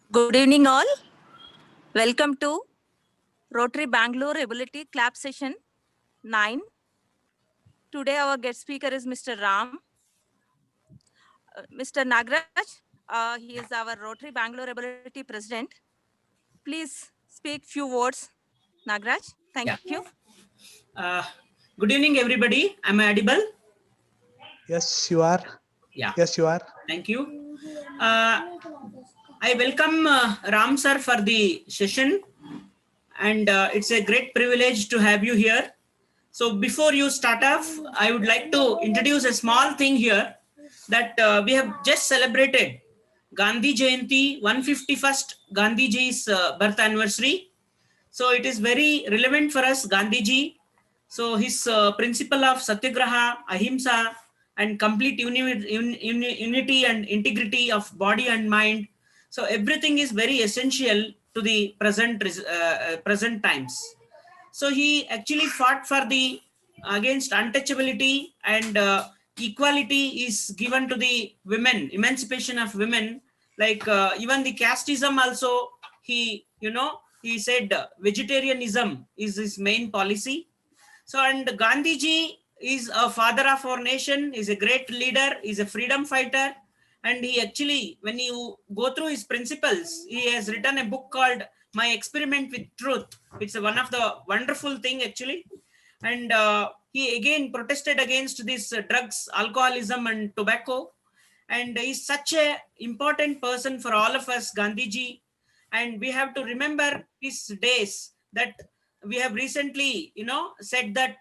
Good evening, all. Welcome to Rotary Bangalore Ability Clap Session 9. Today, our guest speaker is Mr. Ram. Mr. Nagraj, he is our Rotary Bangalore Ability President. Please speak few words, Nagraj. Thank you. Good evening, everybody. Am I audible? Yes, you are. Yeah. Yes, you are. Thank you. I welcome Ram sir for the session, and it's a great privilege to have you here. So before you start off, I would like to introduce a small thing here that we have just celebrated Gandhi Jayanti, 151st Gandhiji's birth anniversary. So it is very relevant for us, Gandhiji. So his principle of Satyagraha, Ahimsa, and complete unity and integrity of body and mind. So everything is very essential to the present times. So he actually fought for the against untouchability, and equality is given to the women, emancipation of women. Like even the casteism also, he said vegetarianism is his main policy. So, and Gandhiji is a father of our nation, is a great leader, is a freedom fighter. And he actually, when you go through his principles, he has written a book called My Experiment with Truth. It's one of the wonderful thing actually. And he again protested against this drugs, alcoholism and tobacco. And he's such a important person for all of us, Gandhiji. And we have to remember his days that we have recently, said that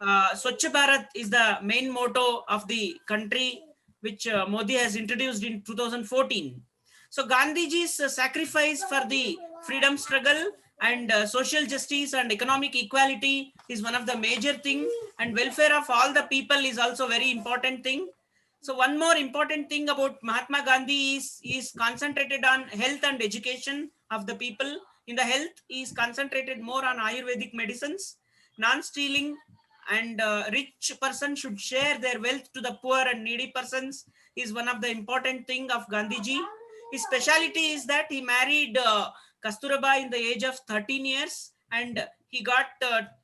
Swachh Bharat is the main motto of the country, which Modi has introduced in 2014. So Gandhiji's sacrifice for the freedom struggle and social justice and economic equality is one of the major thing, and welfare of all the people is also very important thing. So one more important thing about Mahatma Gandhi is concentrated on health and education of the people. In the health, he is concentrated more on Ayurvedic medicines, non-stealing, and rich person should share their wealth to the poor and needy persons is one of the important thing of Gandhiji. His speciality is that he married Kasturba in the age of 13 years, and he got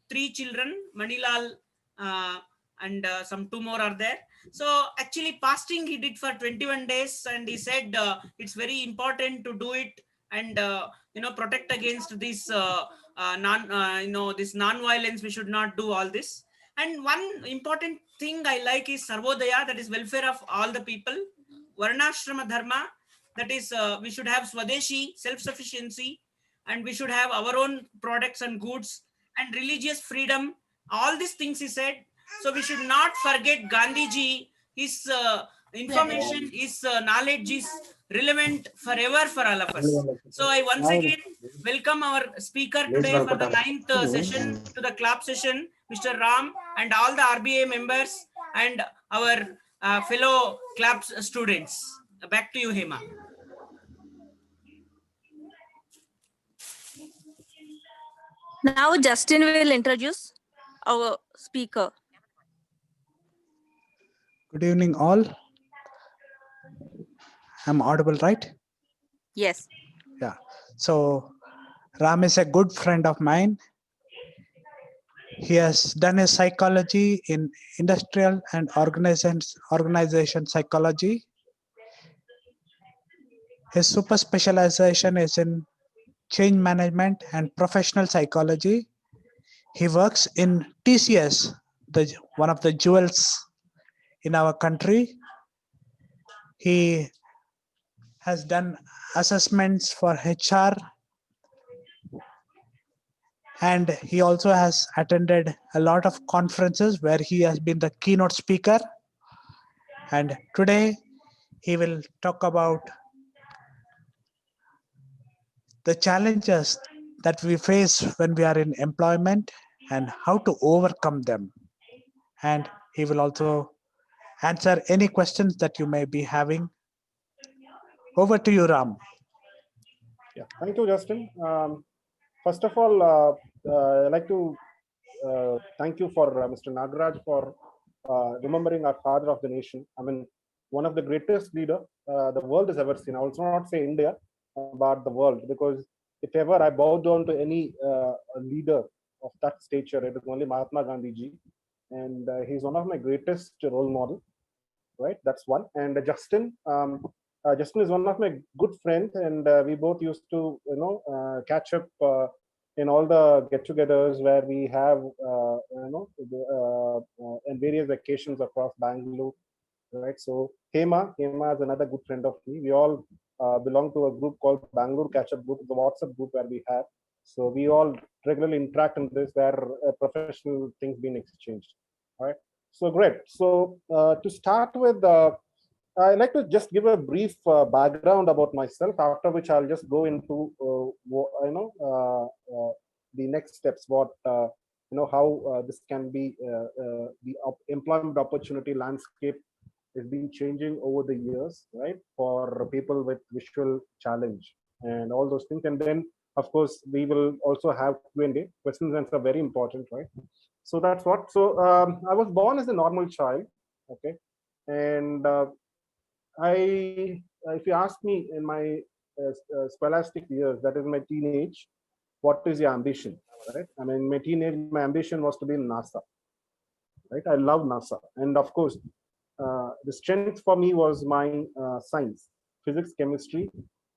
3 children, Manilal and some 2 more are there. So actually fasting he did for 21 days, and he said it's very important to do it, and protect against this this non-violence. We should not do all this. And one important thing I like is Sarvodaya, that is welfare of all the people. Varnashrama Dharma, that is we should have Swadeshi, self-sufficiency, and we should have our own products and goods, and religious freedom. All these things he said. So we should not forget Gandhiji. His information, his knowledge is relevant forever for all of us. So I once again welcome our speaker today for the 9th session to the club session, Mr. Ram, and all the RBA members and our fellow club students. Back to you, Hema. Now, Justin will introduce our speaker. Good evening, all. I'm audible, right? Yes. Yeah. So, Ram is a good friend of mine. He has done his psychology in industrial and organization psychology. His super specialization is in change management and professional psychology. He works in TCS, one of the jewels in our country. He has done assessments for HR, and he also has attended a lot of conferences where he has been the keynote speaker. And today he will talk about the challenges that we face when we are in employment and how to overcome them. And he will also answer any questions that you may be having. Over to you, Ram. Yeah, thank you, Justin. First of all, I'd like to thank you for Mr. Nagraj for remembering our father of the nation. I mean, one of the greatest leader the world has ever seen. I will not say India, but the world, because if ever I bow down to any leader of that stature, it is only Mahatma Gandhi ji, and he's one of my greatest role model. Right, that's one. And Justin is one of my good friends, and we both used to, catch up in all the get-togethers where we have, in various occasions across Bangalore. Right, so Hema is another good friend of me. We all belong to a group called Bangalore Catch-up Group, the WhatsApp group where we have. So we all regularly interact in this, where professional things being exchanged. All right. So great. So to start with, I'd like to just give a brief background about myself, after which I'll just go into the next steps. What how this can be the employment opportunity landscape is been changing over the years, right, for people with visual challenge and all those things. And then, of course, we will also have Q&A. Questions and answers are very important, right? So that's what. So I was born as a normal child, okay, and if you ask me in my scholastic years, that is my teenage, what is your ambition, right? I mean, my teenage, my ambition was to be in NASA, right? I love NASA, and of course, the strength for me was my science, physics, chemistry,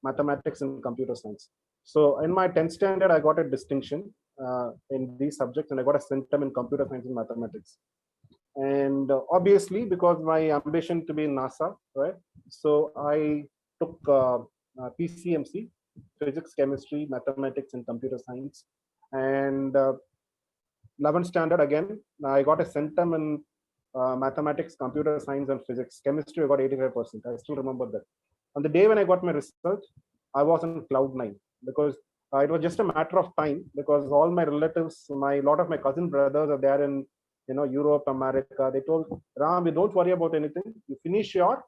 mathematics, and computer science. So in my 10th standard, I got a distinction in these subjects, and I got a centum in computer science and mathematics. And obviously, because my ambition to be in NASA, right? So I took PCMC, physics, chemistry, mathematics, and computer science. And 11th standard again, I got a centum in mathematics, computer science, and physics. Chemistry, I got 85%. I still remember that. On the day when I got my result, I was on cloud 9, because it was just a matter of time, because all my relatives, lot of my cousin brothers are there in Europe, America. They told Ram, you don't worry about anything. You finish your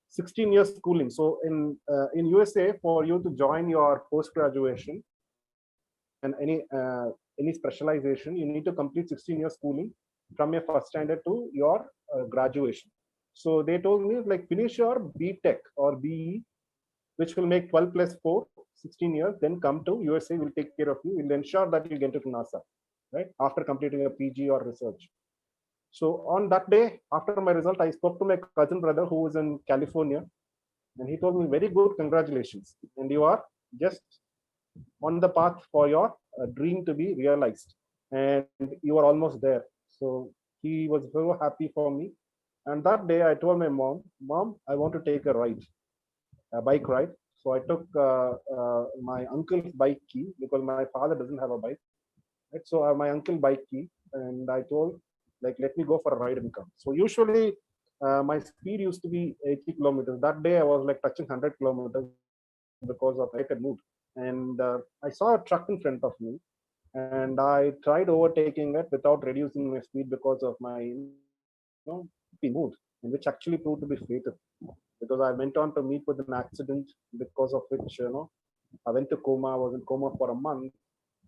16 years schooling. So in USA, for you to join your post graduation and any specialization, you need to complete 16 years schooling from your first standard to your graduation. So they told me, like, finish your BTech or BE, which will make 12 plus 4, 16 years, then come to USA, we'll take care of you, we'll ensure that you get into NASA, right, after completing a PG or research. So on that day, after my result, I spoke to my cousin brother who was in California, and he told me, very good, congratulations, and you are just on the path for your dream to be realized, and you are almost there. So he was very happy for me. And that day I told my mom, I want to take a bike ride. So I took my uncle's bike key, because my father doesn't have a bike, right? So I have my uncle's bike key, and I told, like, let me go for a ride and come. So usually my speed used to be 80 kilometers. That day I was like touching 100 kilometers because of a mood. And I saw a truck in front of me, and I tried overtaking it without reducing my speed because of my mood, and which actually proved to be fatal, because I went on to meet with an accident, because of which I went to coma. I was in coma for a month,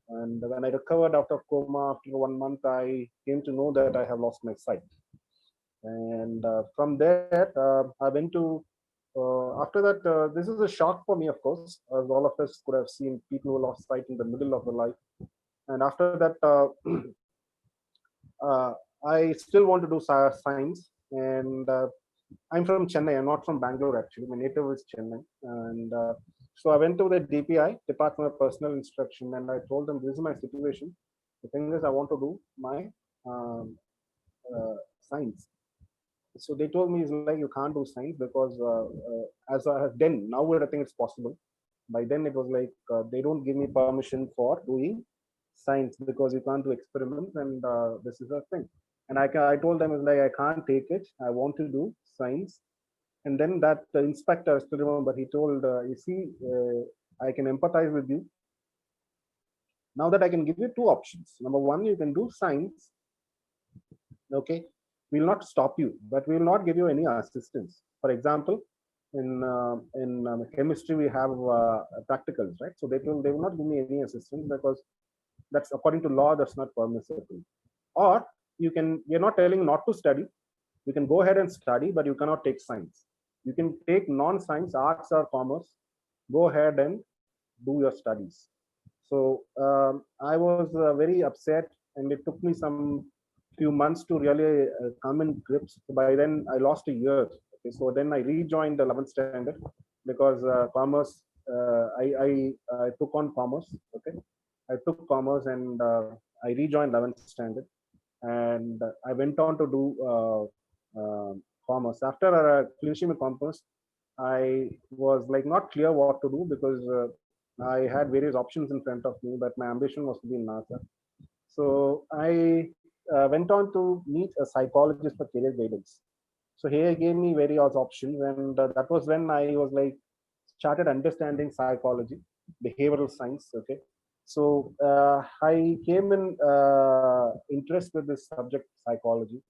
and when I recovered out of coma after 1 month, I came to know that I have lost my sight. And from there, I went to after that, this is a shock for me, of course, as all of us could have seen people who lost sight in the middle of the life. And after that, I still want to do science. And I'm from Chennai. I'm not from Bangalore, actually. My native is Chennai. And so I went to the DPI, Department of Personal Instruction, and I told them, this is my situation. The thing is, I want to do my science. So they told me, it's like, you can't do science, because as I have done now, I think it's possible. By then it was like, they don't give me permission for doing science, because you can't do experiments, and this is a thing. And I told them, it's like, I can't take it. I want to do science. And then that inspector, I still remember, he told, you see, I can empathize with you. Now that I can give you two options. Number one, you can do science. Okay, we will not stop you, but we will not give you any assistance. For example, in chemistry, we have practicals, right? So they will not give me any assistance, because that's according to law, that's not permissible. Or we are not telling not to study. You can go ahead and study, but you cannot take science. You can take non-science, arts or commerce, go ahead and do your studies. So I was very upset, and it took me some few months to really come in grips. By then, I lost a year. Okay, so then I rejoined the 11th standard because commerce. I took on commerce. Okay, I took commerce and I rejoined 11th standard, and I went on to do commerce. After finishing my commerce, I was like not clear what to do because I had various options in front of me, but my ambition was to be in NASA. So I went on to meet a psychologist for career guidance. So he gave me various options, and that was when I was like started understanding psychology, behavioral science. Okay, so I came in interest with this subject psychology.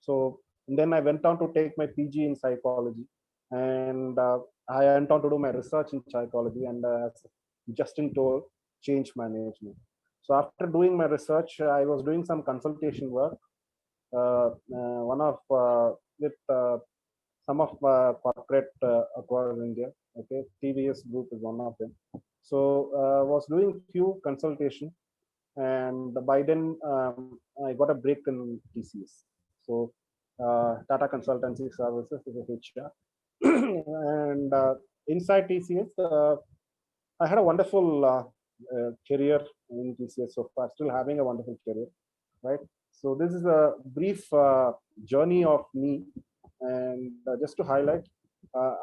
So then I went on to take my PG in psychology, and I went on to do my research in psychology, and as Justin told, change management. So after doing my research, I was doing some consultation work. One of with some of corporate across India. Okay, TVS Group is one of them. So was doing few consultation, and by then I got a break in TCS. So Tata Consultancy Services is a HR, and inside TCS, I had a wonderful career in TCS so far. Still having a wonderful career, right? So this is a brief journey of me, and just to highlight,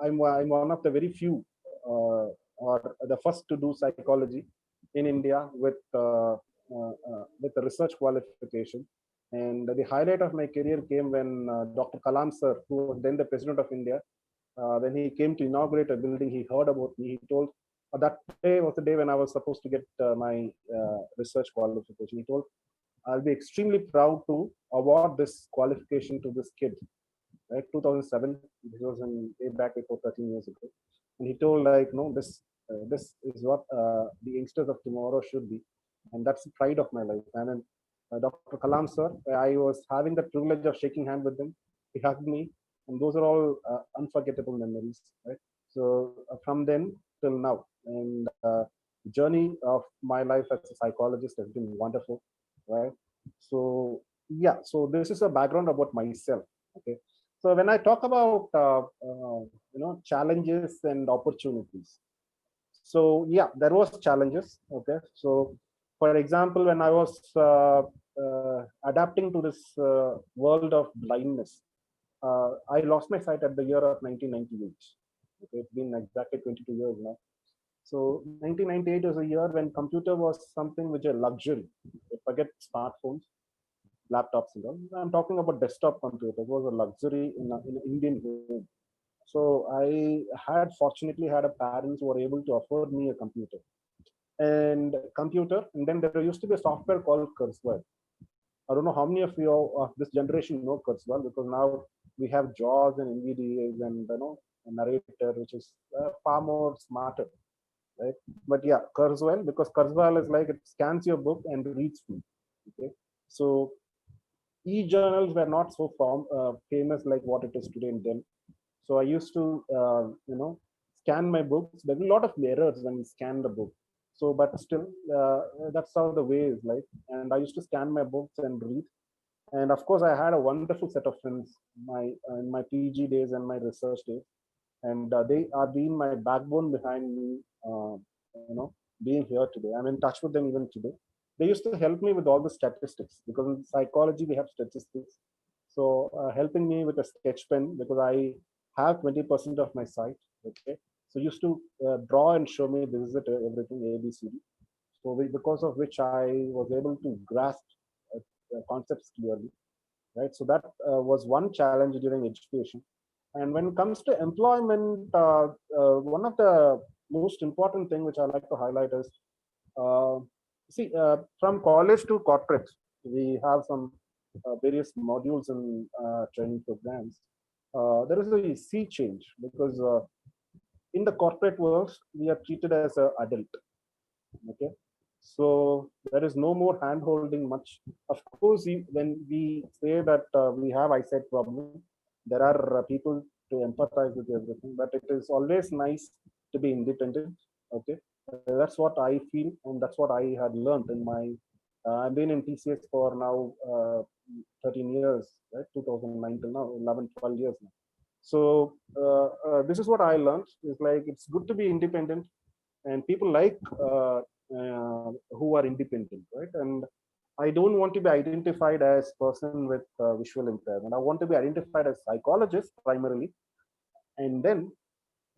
I'm one of the very few, or the first to do psychology in India with a research qualification. And the highlight of my career came when Dr. Kalam sir, who was then the president of India, when he came to inaugurate a building, he heard about me. He told, that day was the day when I was supposed to get my research qualification. He told, I'll be extremely proud to award this qualification to this kid. Right, 2007. This was in way back before 13 years ago, and he told like, no, this is what the youngsters of tomorrow should be, and that's the pride of my life. And then Dr. Kalam sir, I was having the privilege of shaking hand with him. He hugged me, and those are all unforgettable memories. Right. So from then till now, and journey of my life as a psychologist has been wonderful. Right. So yeah, so this is a background about myself. Okay. So when I talk about challenges and opportunities, so yeah, there was challenges. Okay, so for example, when I was adapting to this world of blindness, I lost my sight at the year of 1998. Okay, it's been exactly 22 years now. So 1998 was a year when computer was something which a luxury. Forget smartphones, laptops and all. I'm talking about desktop computer. It was a luxury in an Indian home. So I had fortunately had a parents who were able to afford me a computer. And then there used to be a software called Kurzweil. I don't know how many of you of this generation know Kurzweil, because now we have JAWS and NVDAs and a narrator, which is far more smarter, right? But yeah, Kurzweil, because Kurzweil is like it scans your book and reads me. Okay, so e-journals were not so famous like what it is today in them. So I used to, scan my books. There were a lot of errors when you scan the book. So, but still, that's how the way is like. And I used to scan my books and read. And of course, I had a wonderful set of friends in my PG days and my research days. And they are being my backbone behind me, being here today. I'm in touch with them even today. They used to help me with all the statistics, because in psychology we have statistics. So helping me with a sketch pen, because I have 20% of my sight. Okay, so used to draw and show me this is it, everything ABCD. So because of which I was able to grasp concepts clearly. Right, so that was one challenge during education. And when it comes to employment, one of the most important thing which I like to highlight is, from college to corporate, we have some various modules and training programs. There is a sea change, because in the corporate world, we are treated as an adult. Okay, so there is no more hand holding much. Of course, when we say that we have eyesight problem, there are people to empathize with everything, but it is always nice to be independent. Okay, that's what I feel, and that's what I had learned in my. I've been in TCS for now 13 years, right? 2009 till now, 11, 12 years now. So this is what I learned. It's like it's good to be independent, and people like who are independent, right? And I don't want to be identified as person with visual impairment. I want to be identified as psychologist primarily, and then,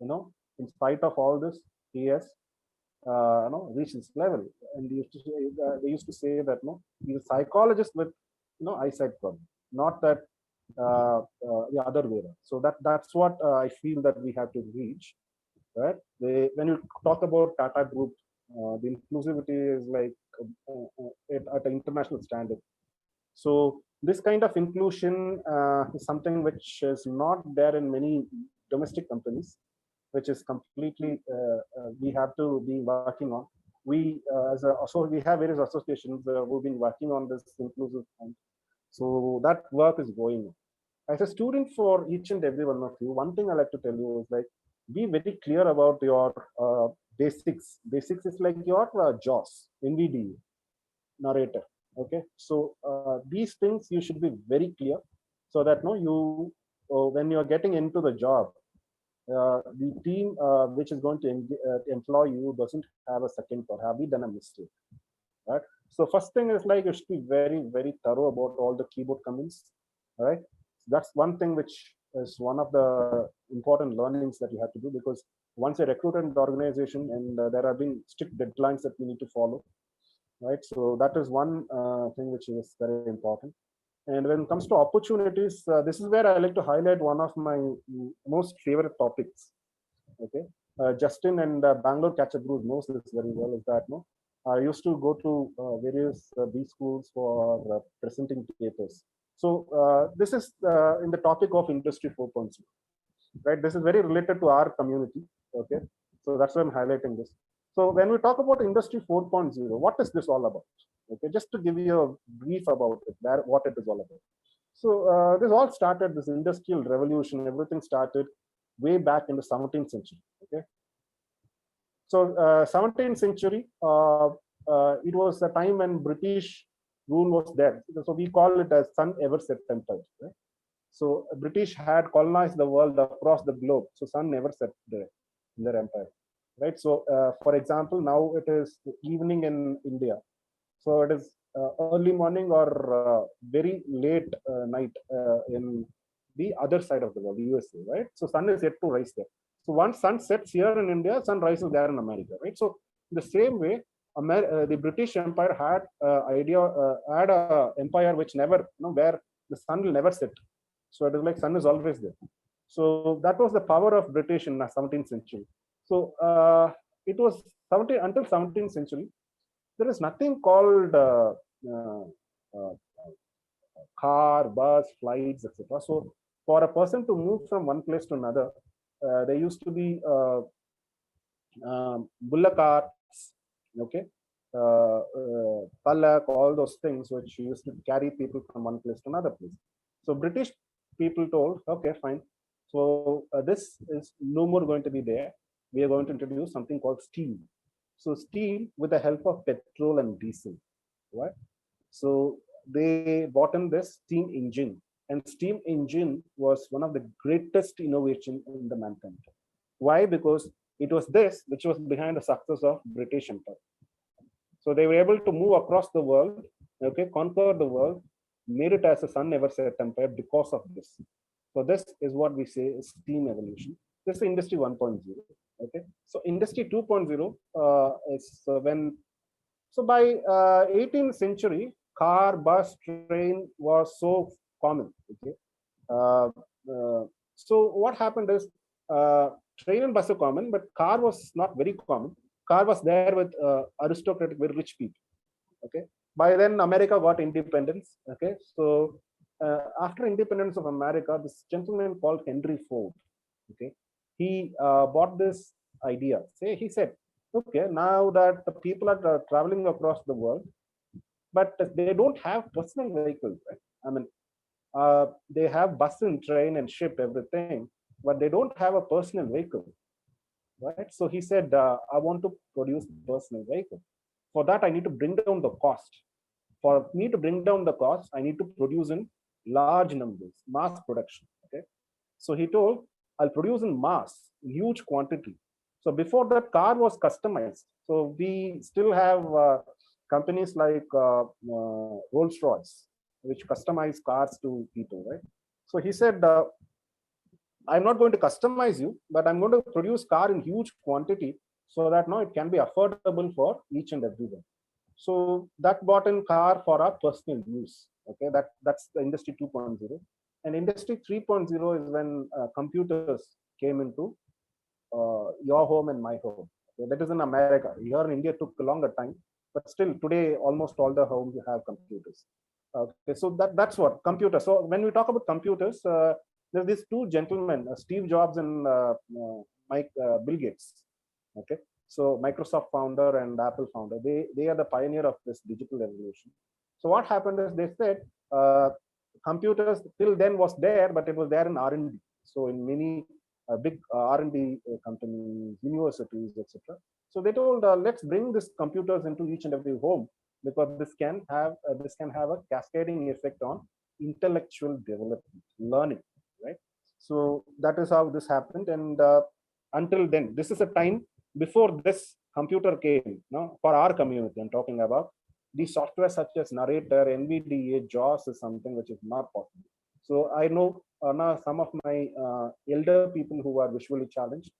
in spite of all this, he has reached this level. And they used to say that no, he's a psychologist with eyesight problem, not that the other way around. So that's what I feel that we have to reach, right? When you talk about Tata Group, the inclusivity is like at an international standard. So this kind of inclusion is something which is not there in many domestic companies, which is completely we have to be working on. We so we have various associations who've been working on this inclusive fund. So that work is going on. As a student for each and every one of you, one thing I like to tell you is like, be very clear about your basics. Basics is like your JAWS, NVD, narrator. Okay, so these things you should be very clear, so that no, you when you are getting into the job, the team which is going to employ you doesn't have a second thought. Have we done a mistake? Right. So first thing is like you should be very, very thorough about all the keyboard comments. Right. That's one thing which is one of the important learnings that you have to do, because once you're recruited in the organization, and there have been strict deadlines that you need to follow. Right. So that is one thing which is very important. And when it comes to opportunities, this is where I like to highlight one of my most favorite topics. Okay, Justin and Bangalore Catcher Group knows this very well. Is that no? I used to go to various B schools for presenting papers. So this is in the topic of Industry 4.0, right? This is very related to our community. Okay, so that's why I'm highlighting this. So when we talk about Industry 4.0, what is this all about? Okay, just to give you a brief about it, what it is all about. So this all started, this industrial revolution, everything started way back in the 17th century. Okay, so 17th century, it was a time when British rule was there. So we call it as Sun Ever Set Empire. Right? So British had colonized the world across the globe. So sun never set there in their empire. Right. So for example, now it is evening in India. So it is early morning or very late night in the other side of the world, USA, right? So sun is yet to rise there. So once sun sets here in India, sun rises there in America, right? So the same way, the British Empire had had a empire which never, where the sun will never set. So it is like sun is always there. So that was the power of British in the 17th century. So it was until 17th century. There is nothing called car, bus, flights, etc. So for a person to move from one place to another, there used to be bullock carts, okay, palak, all those things which used to carry people from one place to another place. So British people told, okay, fine. So this is no more going to be there. We are going to introduce something called steam. So steam with the help of petrol and diesel, right? So they bought in this steam engine, and steam engine was one of the greatest innovation in the mankind. Why? Because it was this which was behind the success of British Empire. So they were able to move across the world, okay, conquer the world, made it as a sun never set empire because of this. So this is what we say is steam evolution. This is industry 1.0. Okay, so industry 2.0 is when, so by 18th century, car, bus, train was so common. Okay, so what happened is train and bus are common, but car was not very common. Car was there with aristocratic, very rich people. Okay, by then America got independence. Okay, so after independence of America, this gentleman called Henry Ford, okay, he bought this idea. He said, okay, now that the people are traveling across the world, but they don't have personal vehicles, right? I mean, they have bus and train and ship, everything, but they don't have a personal vehicle, right? So he said, I want to produce personal vehicle. For that, I need to bring down the cost. For me to bring down the cost, I need to produce in large numbers, mass production. Okay. So he told, I'll produce in mass, huge quantity. So before that, car was customized. So we still have companies like Rolls-Royce, which customize cars to people, right? So he said, I'm not going to customize you, but I'm going to produce car in huge quantity so that now it can be affordable for each and everyone. So that bought in car for our personal use. Okay, that's the industry 2.0. And industry 3.0 is when computers came into your home and my home. Okay, that is in America. Here in India took a longer time, but still today almost all the homes have computers. Okay, so that's what computer. So when we talk about computers, there's these two gentlemen, Steve Jobs and Bill Gates. Okay, so Microsoft founder and Apple founder, they are the pioneer of this digital revolution. So what happened is they said computers till then was there, but it was there in R&D. So in many big R&D companies, universities, etc. So they told, let's bring these computers into each and every home, because this can have a cascading effect on intellectual development, learning, right? So that is how this happened. And until then, this is a time before this computer came. No, for our community, I'm talking about the software such as Narrator, NVDA, JAWS is something which is not possible. So I know some of my elder people who are visually challenged.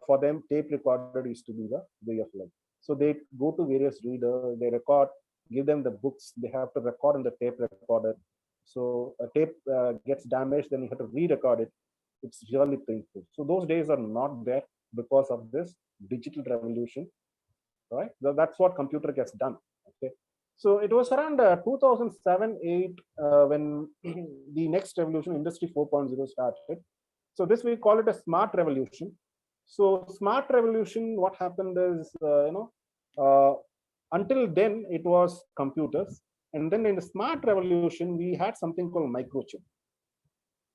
For them, tape recorder used to be the way of life. So they go to various readers, they record, give them the books, they have to record in the tape recorder. So a tape gets damaged, then you have to re-record it. It's really painful. So those days are not there because of this digital revolution, right? That's what computer gets done. Okay. So it was around 2007-8 when the next revolution, Industry 4.0, started. So this we call it a smart revolution. So smart revolution, what happened is, until then it was computers, and then in the smart revolution we had something called microchip.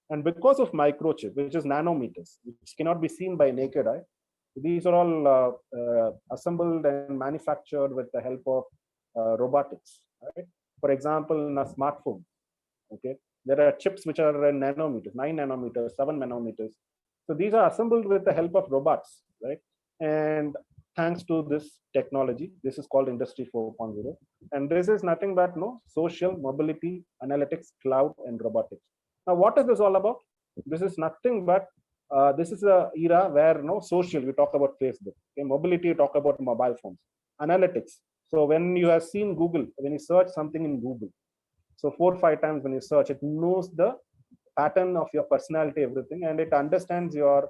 And because of microchip, which is nanometers, which cannot be seen by naked eye, these are all assembled and manufactured with the help of robotics. Right? For example, in a smartphone, okay, there are chips which are in nanometers, 9 nanometers, 7 nanometers. So these are assembled with the help of robots, right? And thanks to this technology, this is called Industry 4.0. And this is nothing but social, mobility, analytics, cloud, and robotics. Now, what is this all about? This is nothing but this is a era where social, we talk about Facebook. Okay, mobility, we talk about mobile phones. Analytics. So when you have seen Google, when you search something in Google, so 4 or 5 times when you search, it knows the pattern of your personality, everything, and it understands your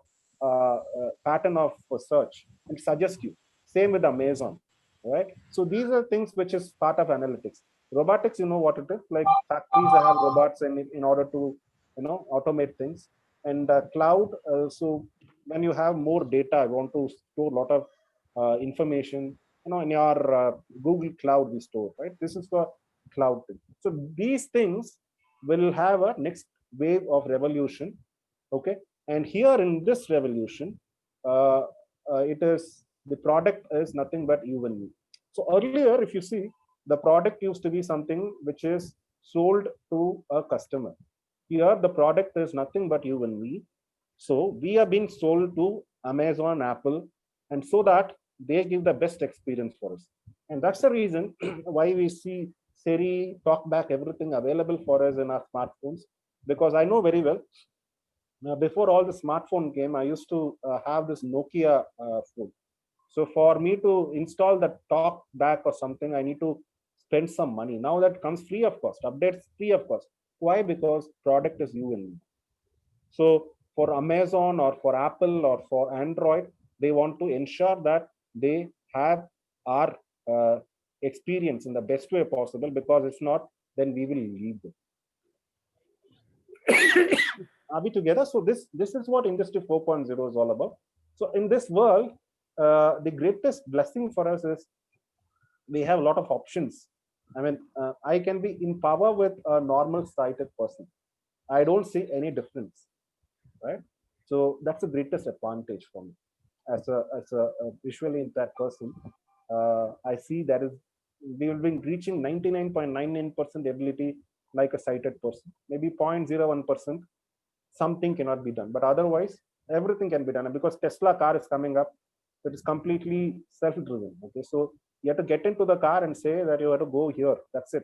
pattern of search and suggests you. Same with Amazon, right? So these are things which is part of analytics. Robotics, you know what it is, like factories that have robots in order to automate things. And cloud, so when you have more data, you want to store a lot of information, in your Google Cloud we store, right? This is for cloud thing. So these things will have a next wave of revolution. Okay, and here in this revolution, it is the product is nothing but you and me. So earlier, if you see, the product used to be something which is sold to a customer. Here, the product is nothing but you and me. So we are being sold to Amazon, Apple, and so that they give the best experience for us. And that's the reason why we see Siri, TalkBack, everything available for us in our smartphones. Because I know very well, before all the smartphone came, I used to have this Nokia phone. So for me to install the TalkBack or something, I need to spend some money. Now that comes free of cost, updates free of cost. Why? Because product is you and me. So for Amazon or for Apple or for Android, they want to ensure that they have our experience in the best way possible, because if not, then we will leave them. Are we together? So this is what Industry 4.0 is all about. So in this world, the greatest blessing for us is we have a lot of options. I mean, I can be in power with a normal sighted person. I don't see any difference, right? So that's the greatest advantage for me as a visually impaired person. I see that is we will be reaching 99.99% ability like a sighted person. Maybe 0.01% something cannot be done, but otherwise everything can be done. And because Tesla car is coming up, it is completely self-driven. Okay, so you have to get into the car and say that you have to go here. That's it.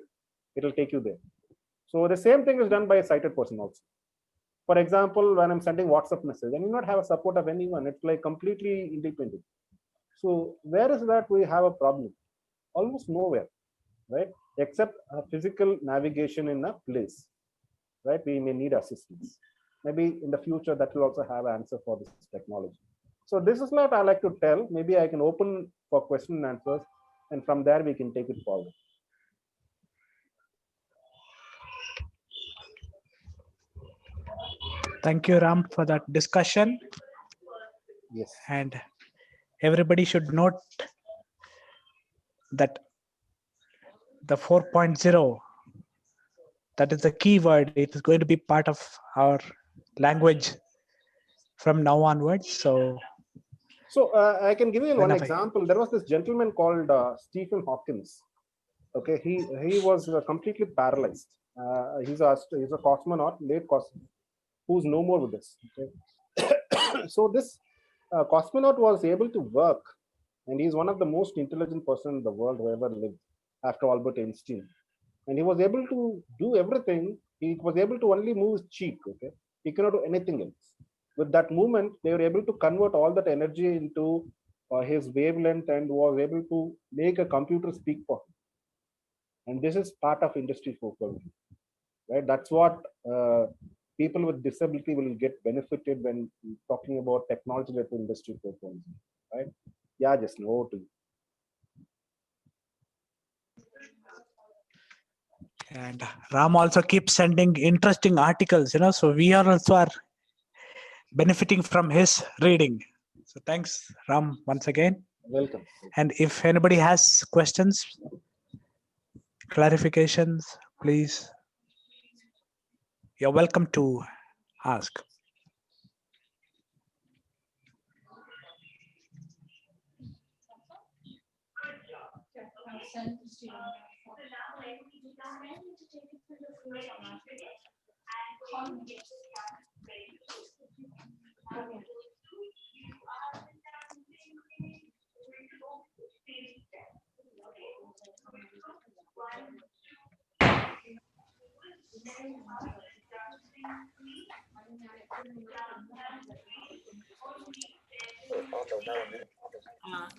It will take you there. So the same thing is done by a sighted person also. For example, when I'm sending WhatsApp message, I need not have a support of anyone. It's like completely independent. So where is that we have a problem? Almost nowhere, right? Except physical navigation in a place, right? We may need assistance. Maybe in the future that will also have an answer for this technology. So this is what I like to tell. Maybe I can open for question and answers, and from there we can take it forward. Thank you, Ram, for that discussion. Yes. And everybody should note that the 4.0, that is the key word. It is going to be part of our language from now onwards. So I can give you one Whenever- example. There was this gentleman called Stephen Hawkins. Okay, he was completely paralyzed. He's a cosmonaut, late cosmonaut, who's no more with us. Okay? So this cosmonaut was able to work, and he's one of the most intelligent person in the world who ever lived after Albert Einstein. And he was able to do everything. He was able to only move his cheek. Okay, he cannot do anything else. With that movement, they were able to convert all that energy into his wavelength and was able to make a computer speak for him. And this is part of Industry 4.0, right? That's what people with disability will get benefited when talking about technology related to Industry 4.0, right? Yeah, just over to you. and Ram also keeps sending interesting articles, so we are also benefiting from his reading. So thanks, Ram, once again. Welcome. And if anybody has questions, clarifications, please, you're welcome to ask.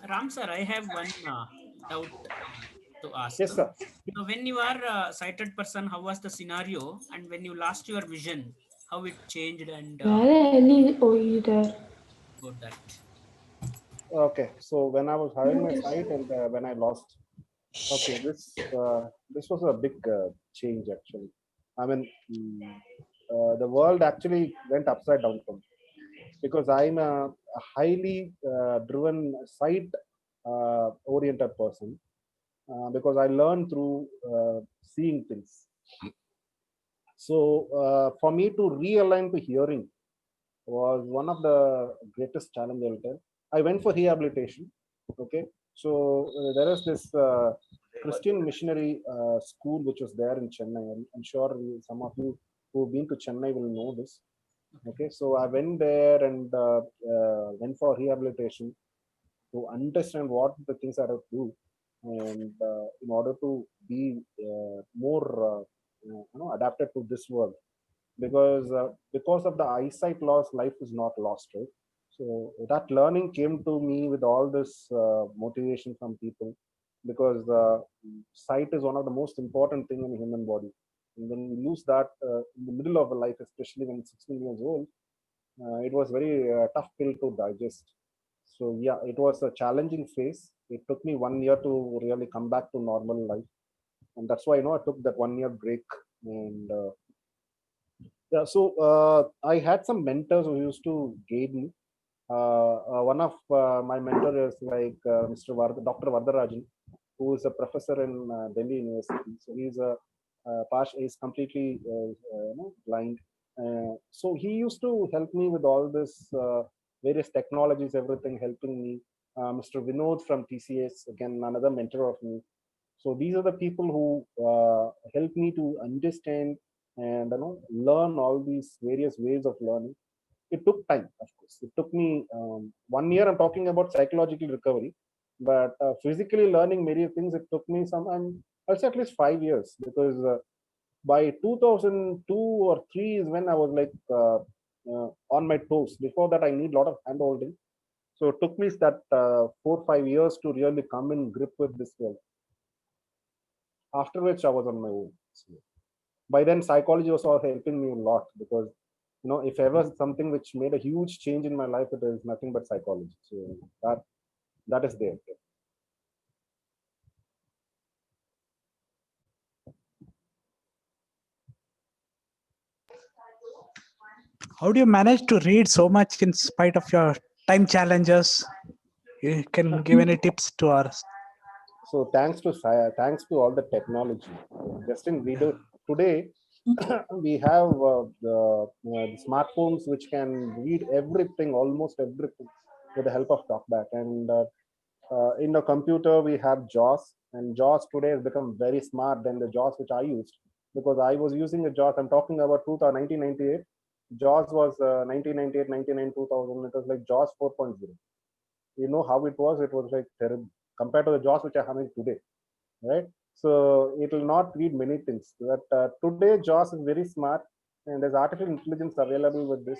Ram sir, I have one doubt to ask. Yes, sir. So when you are a sighted person, how was the scenario? And when you lost your vision, how it changed and about that? Okay, so when I was having my sight and when I lost, okay, this was a big change actually. I mean, the world actually went upside down for me because I'm a highly driven sight oriented person because I learn through seeing things. So for me to realign to hearing was one of the greatest challenge I will tell. I went for rehabilitation. Okay, so there is this Christian missionary school which was there in Chennai. I'm sure some of you who've been to Chennai will know this. Okay, so I went there and went for rehabilitation to understand what the things I have to do, and in order to be more adapted to this world, because of the eyesight loss, life is not lost, right? So that learning came to me with all this motivation from people, because sight is one of the most important thing in the human body. And when you lose that in the middle of a life, especially when 16 years old, it was very tough pill to digest. So yeah, it was a challenging phase. It took me 1 year to really come back to normal life, and that's why I took that 1 year break. And yeah, so I had some mentors who used to guide me. One of my mentor is like Dr. Vardarajan, who is a professor in Delhi University. So he's a he's completely blind, So he used to help me with all this various technologies, everything helping me. Mr. Vinod from TCS, again, another mentor of me. So these are the people who help me to understand and learn all these various ways of learning. It took time, of course. It took me 1 year. I'm talking about psychological recovery, but physically learning many things. It took me some. I'll say at least 5 years, because by 2002 or three is when I was like on my toes. Before that, I need a lot of hand holding. So it took me that 4 5 years to really come in grip with this world. After which I was on my own. So by then, psychology was all helping me a lot, because if ever something which made a huge change in my life, it is nothing but psychology. So that is there. How do you manage to read so much in spite of your time challenges? You can give any tips to us. So thanks to all the technology. Just in reader today, we have the smartphones which can read everything, almost everything, with the help of TalkBack. And in the computer, we have JAWS, and JAWS today has become very smart than the JAWS which I used, because I was using a JAWS. I'm talking about 1998. JAWS was 1998, 99, 2000. It was like JAWS 4.0. You know how it was? It was like terrible compared to the JAWS which I'm having today, right? So it will not read many things. But today JAWS is very smart, and there's artificial intelligence available with this.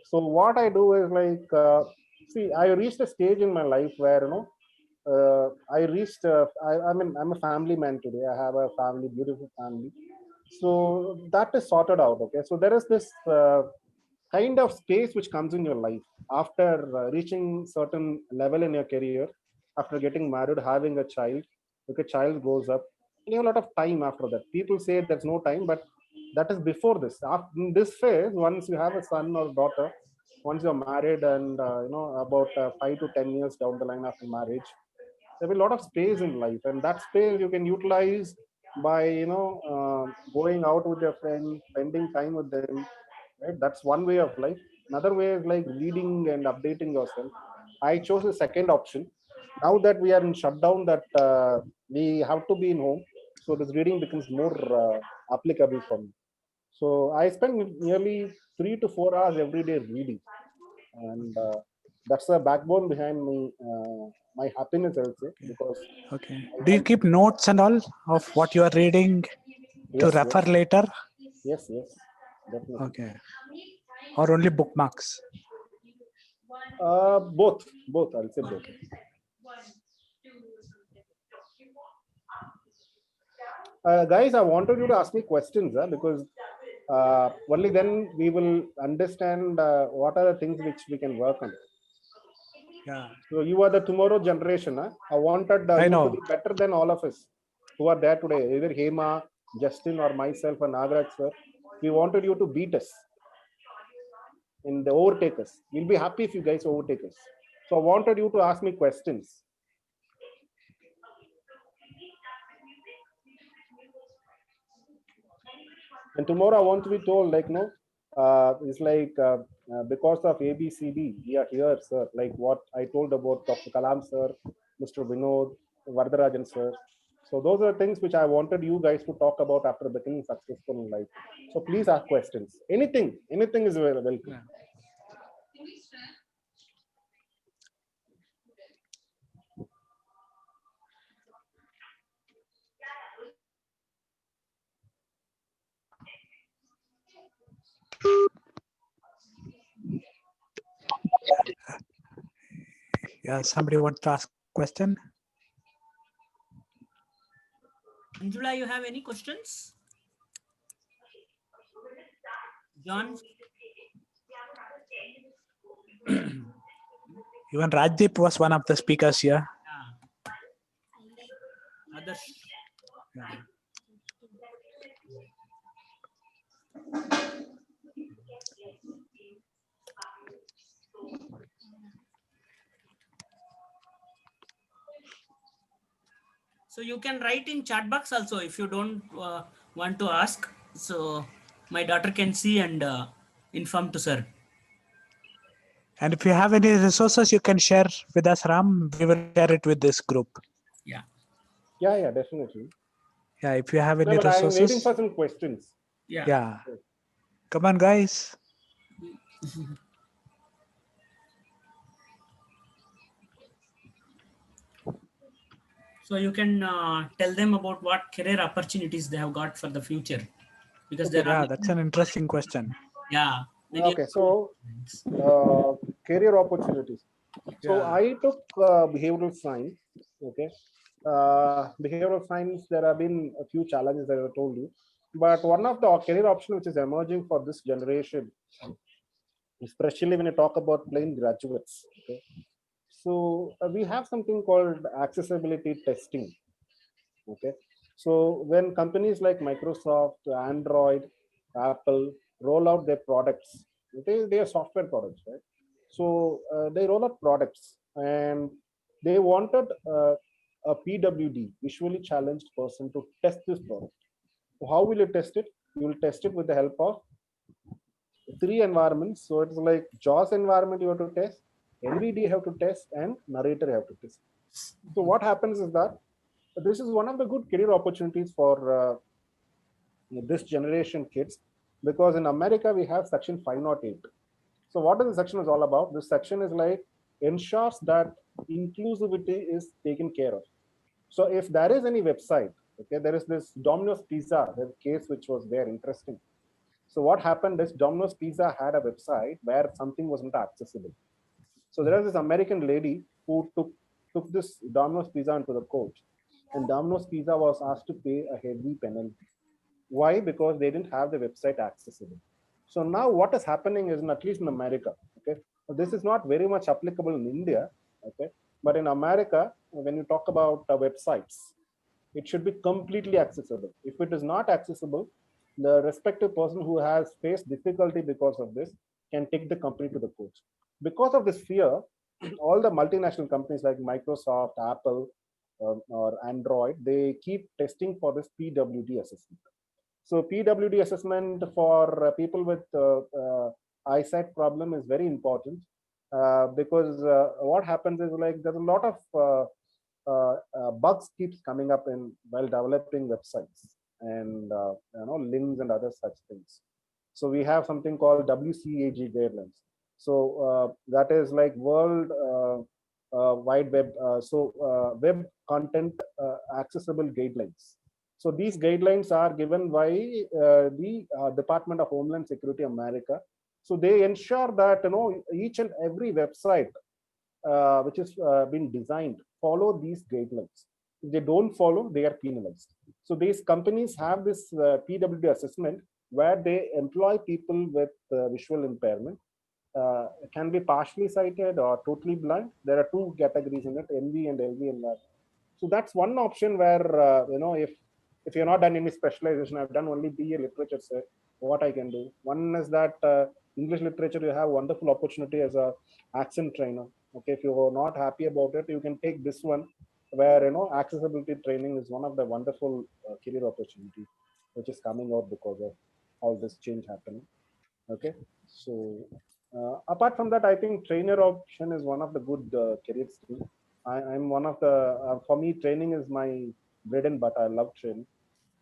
So what I do is like, see, I reached a stage in my life where I reached. I mean, I'm a family man today. I have a family, beautiful family. So that is sorted out. Okay, so there is this kind of space which comes in your life after reaching certain level in your career, after getting married, having a child. Okay, child grows up, you have a lot of time after that. People say there's no time, but that is before this. After in this phase, once you have a son or daughter, once you're married, and about 5 to 10 years down the line after marriage, there will be a lot of space in life, and that space you can utilize by going out with your friends, spending time with them, right? That's one way of life. Another way is like reading and updating yourself. I chose the second option. Now that we are in shutdown, that we have to be in home, so this reading becomes more applicable for me. So I spend nearly 3 to 4 hours every day reading, and that's the backbone behind my happiness, I would say, because Okay. I Do you love. keep notes and all of what you are reading to Yes, refer yes, later? yes, definitely. Okay. Or only bookmarks? Both. I'll say both. Guys, I wanted you to ask me questions, because only then we will understand what are the things which we can work on. Yeah. So you are the tomorrow generation. Huh? I wanted I you to know. be better than all of us who are there today, either Hema, Justin, or myself, and Nagaraj sir. We wanted you to beat us in the overtake us. We'll be happy if you guys overtake us. So I wanted you to ask me questions. And tomorrow I want to be told, like, no, it's like because of ABCD, we are here, sir. Like what I told about Dr. Kalam, sir, Mr. Vinod, Vardarajan, sir. So those are things which I wanted you guys to talk about after becoming successful in life. So please ask questions. Anything is welcome. Yeah. Yeah. Somebody wants to ask question? Anjula, you have any questions? John? Even Rajdeep was one of the speakers here. Yeah. Others? Yeah. So you can write in chat box also if you don't want to ask. So my daughter can see and inform to sir. And if you have any resources you can share with us, Ram, we will share it with this group. Yeah. Yeah, definitely. Yeah, if you have No, any but I'm waiting resources. for some questions. Yeah. Yeah. Come on, guys. So you can tell them about what career opportunities they have got for the future, because Okay. there are Yeah, that's an interesting question. yeah many. Okay, so career opportunities. So Yeah. I took behavioral science. Okay, behavioral science. There have been a few challenges that I told you, but one of the career option which is emerging for this generation, especially when you talk about plain graduates. Okay, so we have something called accessibility testing. Okay, so when companies like Microsoft, Android, Apple roll out their products, they are software products, right? So they roll out products, and they wanted a PWD, visually challenged person, to test this product. So how will you test it? You will test it with the help of three environments. So it's like JAWS environment you have to test, NVD you have to test, and narrator you have to test. So what happens is that this is one of the good career opportunities for this generation kids, because in America we have section 508. So what is the section is all about? This section is like ensures that inclusivity is taken care of. So if there is any website, okay, there is this Domino's Pizza, the case which was there, interesting. So what happened is Domino's Pizza had a website where something wasn't accessible. So there was this American lady who took this Domino's Pizza into the court, and Domino's Pizza was asked to pay a heavy penalty. Why? Because they didn't have the website accessible. So now what is happening is, at least in America, okay, this is not very much applicable in India, okay, but in America, when you talk about websites, it should be completely accessible. If it is not accessible, the respective person who has faced difficulty because of this can take the company to the court. Because of this fear, all the multinational companies like Microsoft, Apple, or Android, they keep testing for this PWD assessment. So PWD assessment for people with eyesight problem is very important, because what happens is, like, there's a lot of bugs keeps coming up in while developing websites, and links and other such things. So we have something called WCAG guidelines. So that is like World Wide Web, Web Content Accessible Guidelines. So these guidelines are given by the Department of Homeland Security America. So they ensure that each and every website which is been designed follow these guidelines. If they don't follow, they are penalized. So these companies have this PWD assessment where they employ people with visual impairment. It can be partially sighted or totally blind. There are two categories in it: NV and LV environment. So that's one option where if you're not done any specialization, I've done only BA literature, sir. What I can do. One is that English literature, you have wonderful opportunity as a accent trainer. Okay, if you're not happy about it, you can take this one, where accessibility training is one of the wonderful career opportunity which is coming out because of all this change happening. Okay, so apart from that, I think trainer option is one of the good careers too. I'm one of the for me, training is my bread and butter. I love training.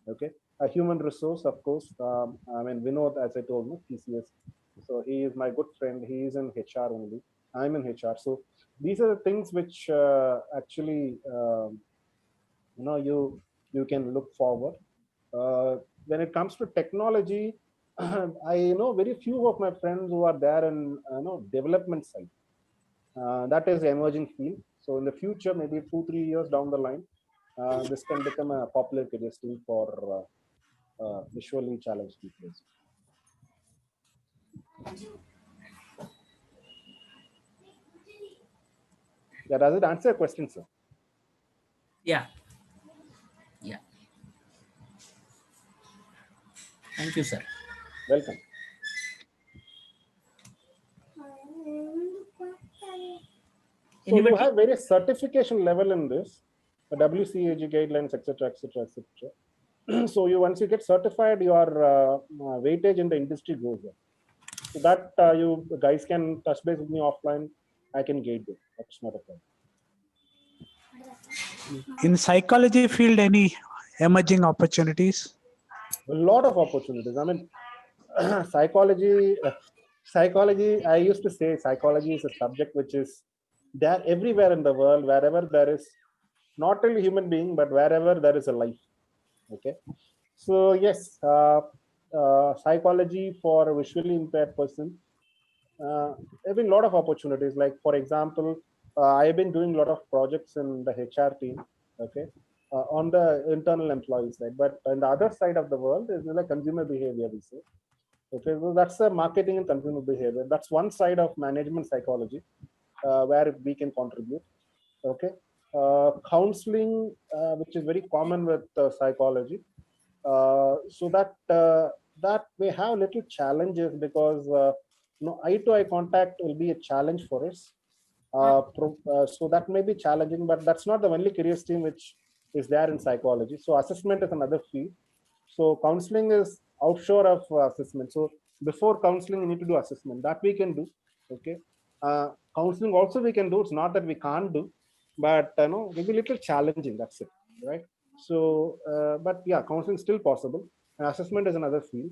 Okay, a human resource, of course. I mean, Vinod, as I told you, TCS. So he is my good friend. He is in HR only. I'm in HR. So these are the things which actually you can look forward. When it comes to technology, I know very few of my friends who are there in development side. That is emerging field. So in the future, maybe 2-3 years down the line, this can become a popular career stream for visually challenged people. Yeah, does it answer your question, sir? Yeah. Yeah. Thank you, sir. Welcome. So you Anybody? have various certification level in this, the WCAG guidelines, etc., etc., etc. So once you get certified, your weightage in the industry goes up. So that you guys can touch base with me offline. I can guide you. That's not a problem. In psychology field, any emerging opportunities? A lot of opportunities. I mean, psychology. Psychology. I used to say psychology is a subject which is there everywhere in the world, wherever there is not only human being, but wherever there is a life. Okay. So yes, psychology for a visually impaired person. There have been a lot of opportunities. Like for example, I have been doing a lot of projects in the HR team. Okay, on the internal employee side, but on the other side of the world is like consumer behavior. We say, okay, so that's the marketing and consumer behavior. That's one side of management psychology where we can contribute. Okay, counseling, which is very common with psychology. So that may have little challenges because eye to eye contact will be a challenge for us. So that may be challenging, but that's not the only career stream which is there in psychology. So assessment is another field. So counseling is outshore of assessment. So before counseling, you need to do assessment. That we can do. Okay. Counseling also we can do. It's not that we can't do, but maybe a little challenging. That's it, right? So, but yeah, counseling is still possible. And assessment is another field.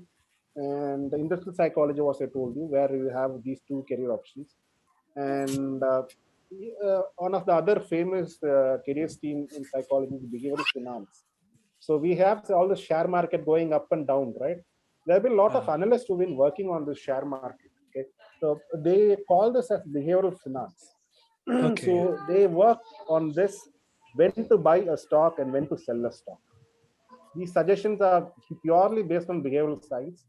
And the industrial psychology, was I told you, where you have these two career options. And one of the other famous career stream in psychology is behavioral finance. So we have all the share market going up and down, right? There have been a lot of analysts who've been working on the share market. Okay, so they call this as behavioral finance. Okay. So they work on this: when to buy a stock and when to sell a stock. These suggestions are purely based on behavioral science.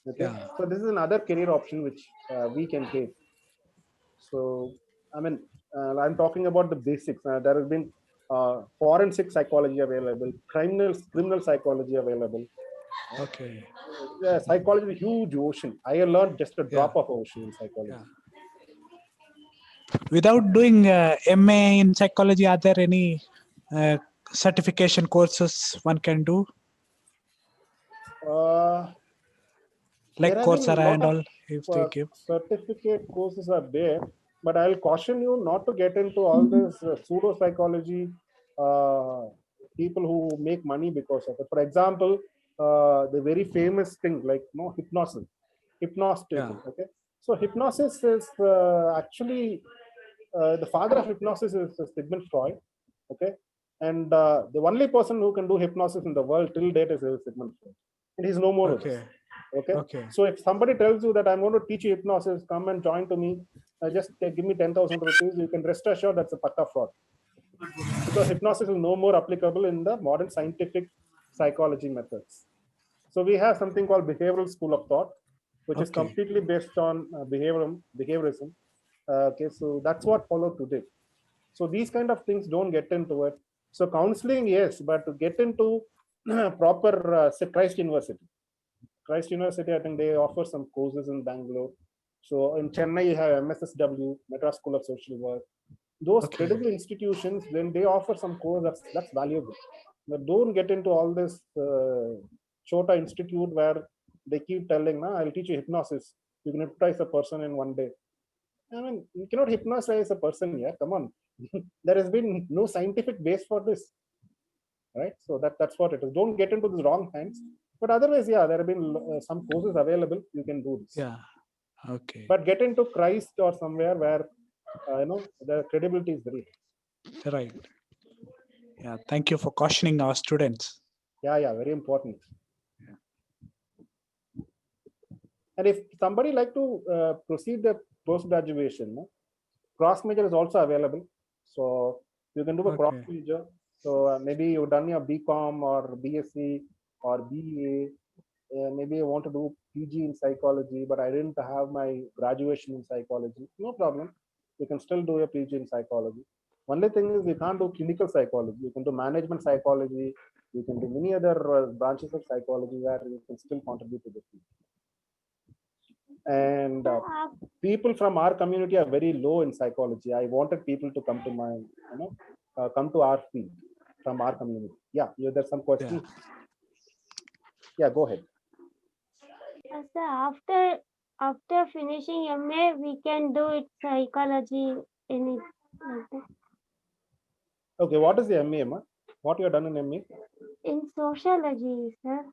Okay, Yeah. so this is another career option which we can take. So, I mean, I'm talking about the basics. There has been forensic psychology available, criminal psychology available. Okay. Yeah, psychology is a huge ocean. I learned just a Yeah. drop of ocean in psychology. Yeah. Without doing MA in psychology, are there any certification courses one can do, Uh, like there have been a Coursera lot and of all, if they give? certificate courses are there, but I'll caution you not to get into all this pseudo psychology. People who make money because of it. For example, the very famous thing like hypnosis taking. Yeah. Okay, so hypnosis is actually the father of hypnosis is Sigmund Freud. Okay, and the only person who can do hypnosis in the world till date is Sigmund Freud, and he's no more with us. Okay. Okay. Okay. So if somebody tells you that I'm going to teach you hypnosis, come and join to me, just give me 10,000 rupees, you can rest assured that's a pakka fraud. Because hypnosis is no more applicable in the modern scientific psychology methods. So we have something called behavioral school of thought, which is Okay. completely based on behaviorism. Okay, so that's what followed today. So these kind of things don't get into it. So counseling, yes, but to get into proper, say Christ University. Christ University, I think they offer some courses in Bangalore. So in Chennai, you have MSSW, Madras School of Social Work. Those Okay. credible institutions, then they offer some course that's valuable. But don't get into all this Chota Institute where they keep telling, I'll teach you hypnosis. You can hypnotize a person in one day. I mean, you cannot hypnotize a person here. Come on. There has been no scientific base for this. Right? So that's what it is. Don't get into the wrong hands. But otherwise, yeah, there have been some courses available. You can do this. Yeah. Okay. But get into Christ or somewhere where the credibility is very high. Right. Yeah. Thank you for cautioning our students. Yeah, very important. And if somebody like to proceed the post graduation, cross major is also available. So you can do a cross major. So maybe you've done your BCom or BSc or BA. Maybe I want to do PG in psychology, but I didn't have my graduation in psychology. No problem. You can still do a PG in psychology. Only thing is you can't do clinical psychology. You can do management psychology. You can do many other branches of psychology where you can still contribute to the field. And people from our community are very low in psychology. I wanted people to come to come to our field from our community. Yeah, there's some questions. Yeah, go ahead. Sir, after finishing MA, we can do it psychology in it. Like that. Okay, what is the MA, ma? What you have done in MA? In sociology, sir.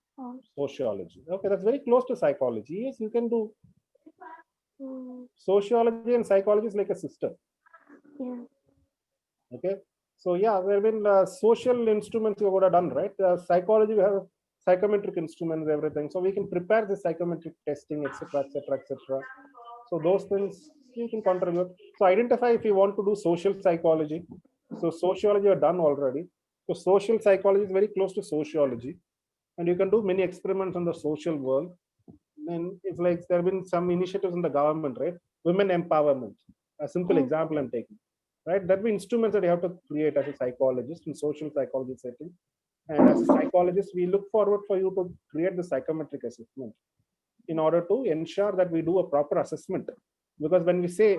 Sociology. Okay, that's very close to psychology. Yes, you can do. Sociology and psychology is like a sister. Yeah. Okay, so yeah, there have been social instruments you would have done, right? Psychology, we have psychometric instruments, everything, so we can prepare the psychometric testing, etc., etc., etc. So those things you can contribute. So identify if you want to do social psychology. So sociology are done already. So social psychology is very close to sociology, and you can do many experiments on the social world. And it's like there have been some initiatives in the government, right? Women empowerment. A simple example I'm taking, right? There will be instruments that you have to create as a psychologist in social psychology setting. And as a psychologist, we look forward for you to create the psychometric assessment in order to ensure that we do a proper assessment. Because when we say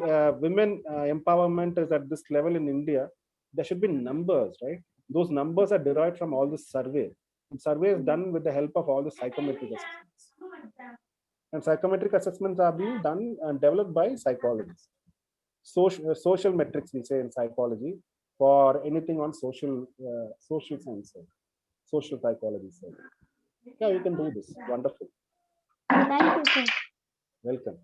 women empowerment is at this level in India, there should be numbers, right? Those numbers are derived from all the survey. And survey is done with the help of all the psychometric assessments. And psychometric assessments are being done and developed by psychologists. Social metrics, we say in psychology, for anything on social science side, social psychology side. Yeah, you can do this. Wonderful. Thank you, sir. Welcome.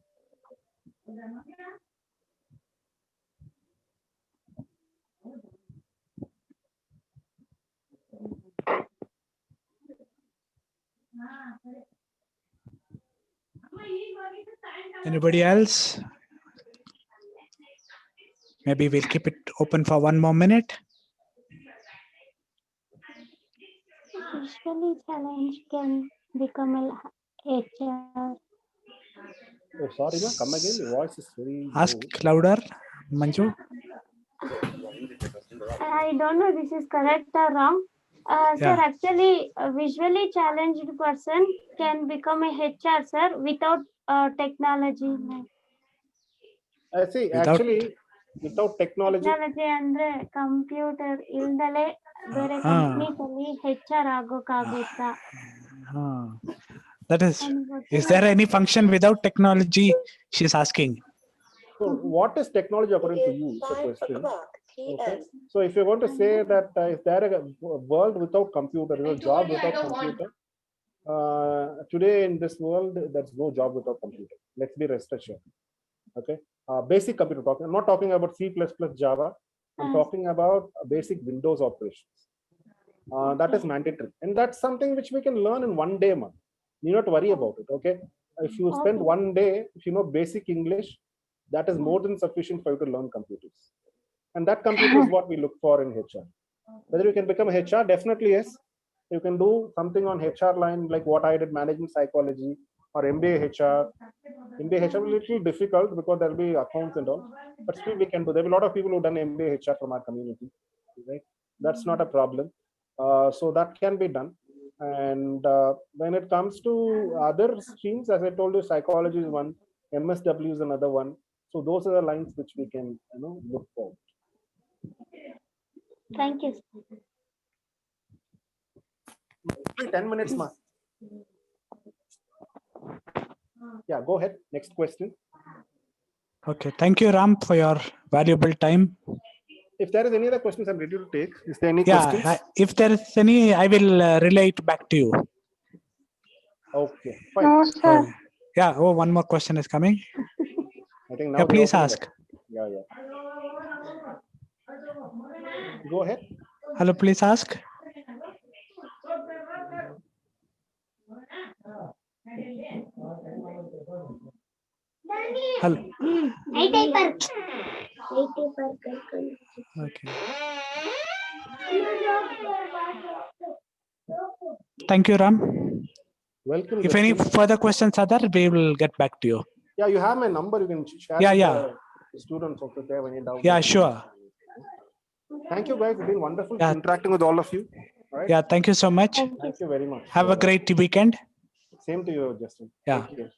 Anybody else? Maybe we'll keep it open for one more minute. Visually challenged can become a HR. Oh, sorry, ma. Come again. Your voice is very Ask low. louder, Manju. I don't know this is correct or wrong. Sir, Yeah. actually, a visually challenged person can become a HR, sir, without technology. I see. Without Actually, without technology, technology ಅಂದ್ರೆ computer ಇಲ್ದಲೆ ಬೇರೆ companies ಅಲ್ಲಿ HR ಆಗೋಕ್ಕಾಗುತ್ತಾ? that is there any function without technology? She's asking. so what is technology according to you? Is the question. Okay. So if you want to say that is there a world without computer, is a job without computer? Today in this world, there's no job without computer. Let's be rest assured. Okay. Basic computer talking. I'm not talking about C++, Java. I'm talking about basic Windows operations. That is mandatory, and that's something which we can learn in one day, man. You not worry about it. Okay. If you spend one day, if you know basic English, that is more than sufficient for you to learn computers. And that computer is what we look for in HR. Whether you can become a HR, definitely yes. You can do something on HR line like what I did, management psychology or MBA HR. MBA HR will be a little difficult because there will be accounts and all, but still we can do. There will be a lot of people who done MBA HR from our community, right? That's not a problem. So that can be done. And when it comes to other streams, as I told you, psychology is one, MSW is another one. So those are the lines which we can look for. Thank you. 10 minutes, ma. Yeah, go ahead. Next question. Okay, thank you, Ram, for your valuable time. If there is any other questions, I'm ready to take. Is there any Yeah, questions? if there is any, I will relay it back to you. Okay, fine. No, sir. Yeah, oh, one more question is coming. I think now Yeah, we please open ask. it. Yeah. Go ahead. Hello, please ask. Hello. Okay. Thank you, Ram. Welcome. If any further questions are there, we will get back to you. Yeah, you have my number. You can share with the students also if they have any doubts. Yeah, sure. Thank you, guys. It's been wonderful interacting with all of you. Right? Yeah, thank you so much. Thank you very much. Have a great weekend. Same to you, Justin. Yeah. Take care.